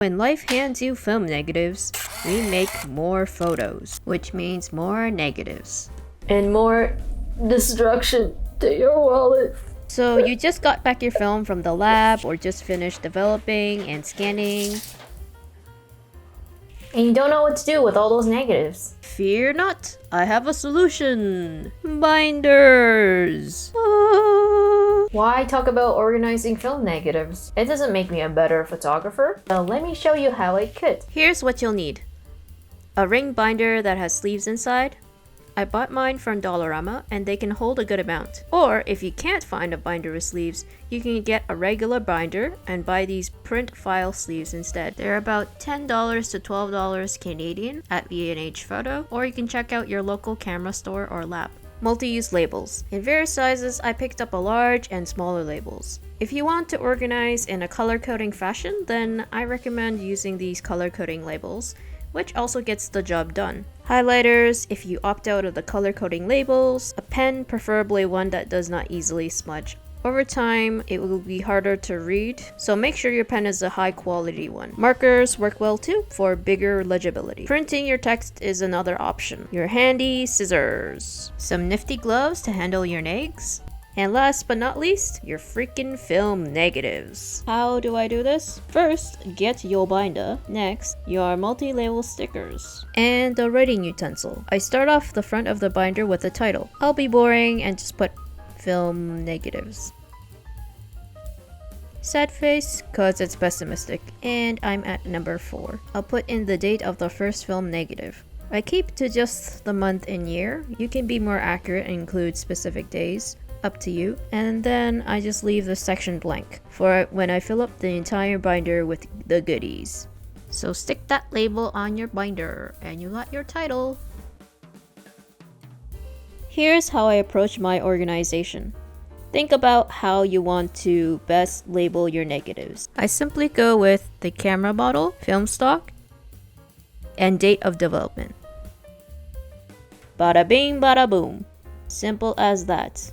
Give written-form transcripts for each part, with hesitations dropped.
When life hands you film negatives, we make more photos, which means more negatives. And more destruction to your wallet. So you just got back your film from the lab or just finished developing and scanning. And you don't know what to do with all those negatives. Fear not, I have a solution. Binders. Why talk about organizing film negatives? It doesn't make me a better photographer. So let me show you how I could. Here's what you'll need. A ring binder that has sleeves inside. I bought mine from Dollarama and they can hold a good amount. Or if you can't find a binder with sleeves, you can get a regular binder and buy these print file sleeves instead. They're about $10 to $12 Canadian at B&H Photo, or you can check out your local camera store or lab. Multi-use labels. In various sizes, I picked up a large and smaller labels. If you want to organize in a color-coding fashion, then I recommend using these color-coding labels, which also gets the job done. Highlighters, if you opt out of the color-coding labels. A pen, preferably one that does not easily smudge. Over time, it will be harder to read, so make sure your pen is a high-quality one. Markers work well too for bigger legibility. Printing your text is another option. Your handy scissors. Some nifty gloves to handle your nags. And last but not least, your freaking film negatives. How do I do this? First, get your binder. Next, your multi-label stickers. And a writing utensil. I start off the front of the binder with the title. I'll be boring and just put film negatives. Sad face, cause it's pessimistic, and I'm at number 4. I'll put in the date of the first film negative. I keep to just the month and year. You can be more accurate and include specific days, up to you. And then I just leave the section blank for when I fill up the entire binder with the goodies. So stick that label on your binder and you got your title. Here's how I approach my organization. Think about how you want to best label your negatives. I simply go with the camera model, film stock, and date of development. Bada bing, bada boom. Simple as that.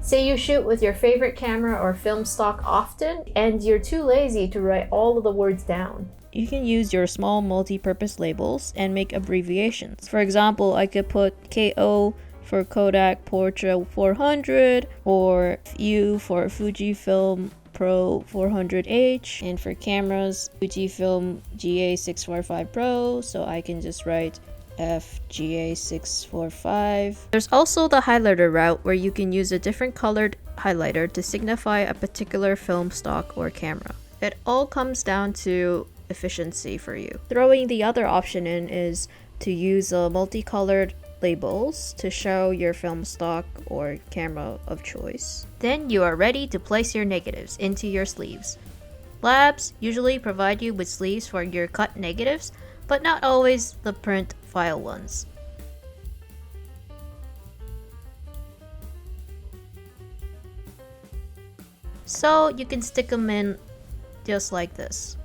Say you shoot with your favorite camera or film stock often, and you're too lazy to write all of the words down. You can use your small multi-purpose labels and make abbreviations. For example, I could put KO for Kodak Portra 400, or FU for Fujifilm Pro 400H, and for cameras, Fujifilm GA645 Pro, so I can just write FGA645. There's also the highlighter route where you can use a different colored highlighter to signify a particular film stock or camera. It all comes down to efficiency for you. Throwing the other option in is to use multicolored labels to show your film stock or camera of choice. Then you are ready to place your negatives into your sleeves. Labs usually provide you with sleeves for your cut negatives, but not always the print file ones. So you can stick them in just like this.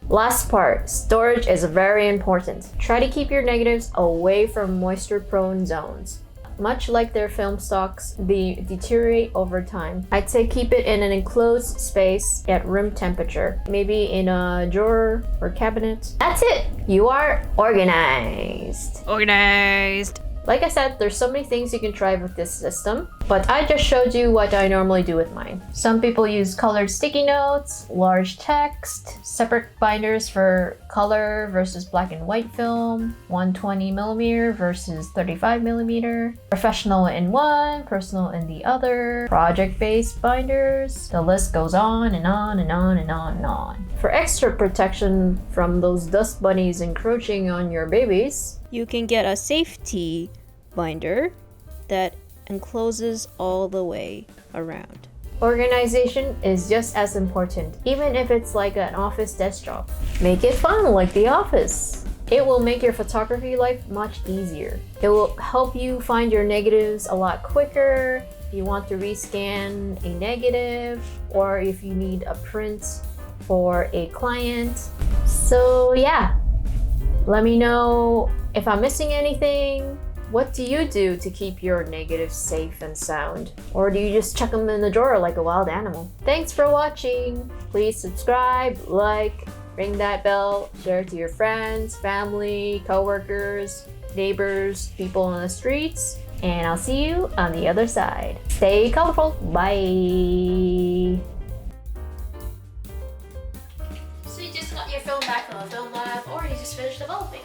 Last part, storage is very important. Try to keep your negatives away from moisture-prone zones. Much like their film stocks, they deteriorate over time. I'd say keep it in an enclosed space at room temperature, maybe in a drawer or cabinet. That's it! You are organized! Organized! Like I said, there's so many things you can try with this system, but I just showed you what I normally do with mine. Some people use colored sticky notes, large text, separate binders for color versus black and white film, 120mm versus 35mm, professional in one, personal in the other, project-based binders. The list goes on and on and on and on and on. For extra protection from those dust bunnies encroaching on your babies, you can get a safety binder that encloses all the way around. Organization is just as important, even if it's like an office desk job. Make it fun like the office. It will make your photography life much easier. It will help you find your negatives a lot quicker. If you want to rescan a negative, or if you need a print for a client. So yeah, let me know if I'm missing anything. What do you do to keep your negatives safe and sound? Or do you just chuck them in the drawer like a wild animal? Thanks for watching! Please subscribe, like, ring that bell, share it to your friends, family, coworkers, neighbors, people on the streets, and I'll see you on the other side. Stay colorful! Bye! So you just got your film back from a film lab, or you just finished developing?